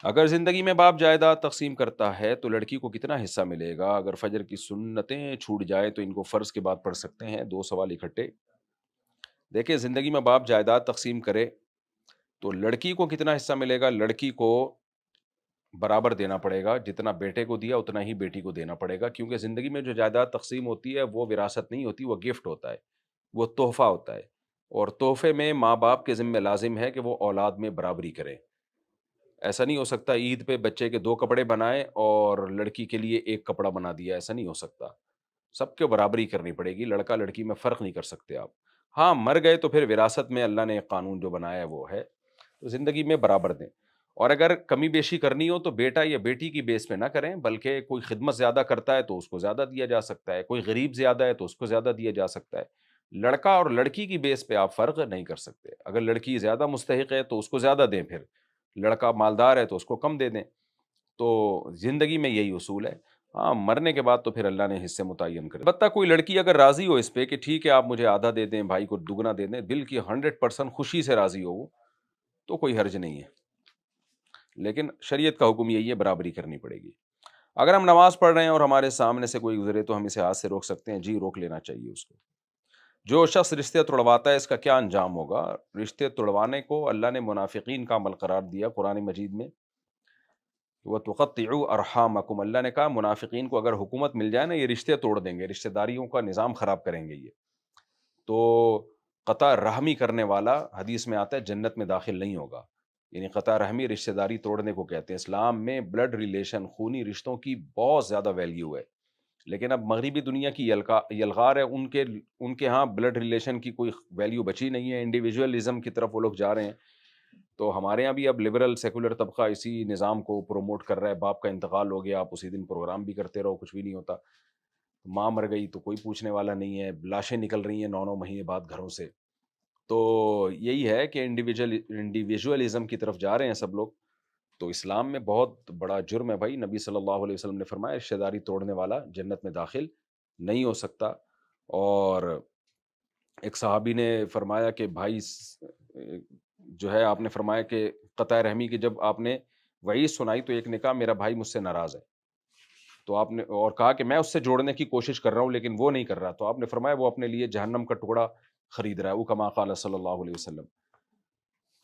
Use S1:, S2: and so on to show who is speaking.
S1: اگر زندگی میں باپ جائیداد تقسیم کرتا ہے تو لڑکی کو کتنا حصہ ملے گا؟ اگر فجر کی سنتیں چھوٹ جائیں تو ان کو فرض کے بعد پڑھ سکتے ہیں؟ دو سوال اکٹھے۔ دیکھیں، زندگی میں باپ جائیداد تقسیم کرے تو لڑکی کو کتنا حصہ ملے گا؟ لڑکی کو برابر دینا پڑے گا، جتنا بیٹے کو دیا اتنا ہی بیٹی کو دینا پڑے گا، کیونکہ زندگی میں جو جائیداد تقسیم ہوتی ہے وہ وراثت نہیں ہوتی، وہ گفٹ ہوتا ہے، وہ تحفہ ہوتا ہے، اور تحفے میں ماں باپ کے ذمہ لازم ہے کہ وہ اولاد میں برابری کریں۔ ایسا نہیں ہو سکتا عید پہ بچے کے دو کپڑے بنائے اور لڑکی کے لیے ایک کپڑا بنا دیا، ایسا نہیں ہو سکتا۔ سب کے برابری کرنی پڑے گی، لڑکا لڑکی میں فرق نہیں کر سکتے آپ۔ ہاں، مر گئے تو پھر وراثت میں اللہ نے ایک قانون جو بنایا ہے وہ ہے، تو زندگی میں برابر دیں۔ اور اگر کمی بیشی کرنی ہو تو بیٹا یا بیٹی کی بیس پہ نہ کریں، بلکہ کوئی خدمت زیادہ کرتا ہے تو اس کو زیادہ دیا جا سکتا ہے، کوئی غریب زیادہ ہے تو اس کو زیادہ دیا جا سکتا ہے۔ لڑکا اور لڑکی کی بیس پہ آپ فرق نہیں کر سکتے۔ اگر لڑکی زیادہ مستحق ہے تو اس کو زیادہ دیں، پھر لڑکا مالدار ہے تو اس کو کم دے دیں۔ تو زندگی میں یہی اصول ہے۔ ہاں، مرنے کے بعد تو پھر اللہ نے حصے متعین کر، البتہ کوئی لڑکی اگر راضی ہو اس پہ کہ ٹھیک ہے آپ مجھے آدھا دے دیں، بھائی کو دگنا دے دیں، دل کی 100% خوشی سے راضی ہو وہ، تو کوئی حرج نہیں ہے، لیکن شریعت کا حکم یہی ہے، برابری کرنی پڑے گی۔ اگر ہم نماز پڑھ رہے ہیں اور ہمارے سامنے سے کوئی گزرے تو ہم اسے ہاتھ سے روک سکتے ہیں؟ جی، روک لینا چاہیے اس کو۔ جو شخص رشتے توڑواتا ہے اس کا کیا انجام ہوگا؟ رشتے توڑوانے کو اللہ نے منافقین کا عمل قرار دیا قرآن مجید میں۔ وَتُقَطِّعُوا أَرْحَامَكُمْ، اللہ نے کہا منافقین کو اگر حکومت مل جائے نا، یہ رشتے توڑ دیں گے، رشتہ داریوں کا نظام خراب کریں گے یہ۔ تو قطع رحمی کرنے والا، حدیث میں آتا ہے، جنت میں داخل نہیں ہوگا۔ یعنی قطع رحمی رشتہ داری توڑنے کو کہتے ہیں۔ اسلام میں بلڈ ریلیشن، خونی رشتوں کی بہت زیادہ ویلیو ہے، لیکن اب مغربی دنیا کی یلغار ہے، ان کے ہاں بلڈ ریلیشن کی کوئی ویلیو بچی نہیں ہے، انڈیویجولزم کی طرف وہ لوگ جا رہے ہیں۔ تو ہمارے یہاں بھی اب لبرل سیکولر طبقہ اسی نظام کو پروموٹ کر رہا ہے۔ باپ کا انتقال ہو گیا، آپ اسی دن پروگرام بھی کرتے رہو، کچھ بھی نہیں ہوتا۔ ماں مر گئی تو کوئی پوچھنے والا نہیں ہے، لاشیں نکل رہی ہیں 9 مہینے بعد گھروں سے۔ تو یہی ہے کہ انڈیویجولزم کی طرف جا رہے ہیں سب لوگ۔ تو اسلام میں بہت بڑا جرم ہے بھائی، نبی صلی اللہ علیہ وسلم نے فرمایا رشتہ داری توڑنے والا جنت میں داخل نہیں ہو سکتا۔ اور ایک صحابی نے فرمایا کہ بھائی جو ہے، آپ نے فرمایا کہ قطع رحمی کی جب آپ نے وعید سنائی تو ایک نے کہا میرا بھائی مجھ سے ناراض ہے، تو آپ نے اور کہا کہ میں اس سے جوڑنے کی کوشش کر رہا ہوں لیکن وہ نہیں کر رہا، تو آپ نے فرمایا وہ اپنے لیے جہنم کا ٹکڑا خرید رہا ہے، وہ کما قال صلی اللہ علیہ وسلم۔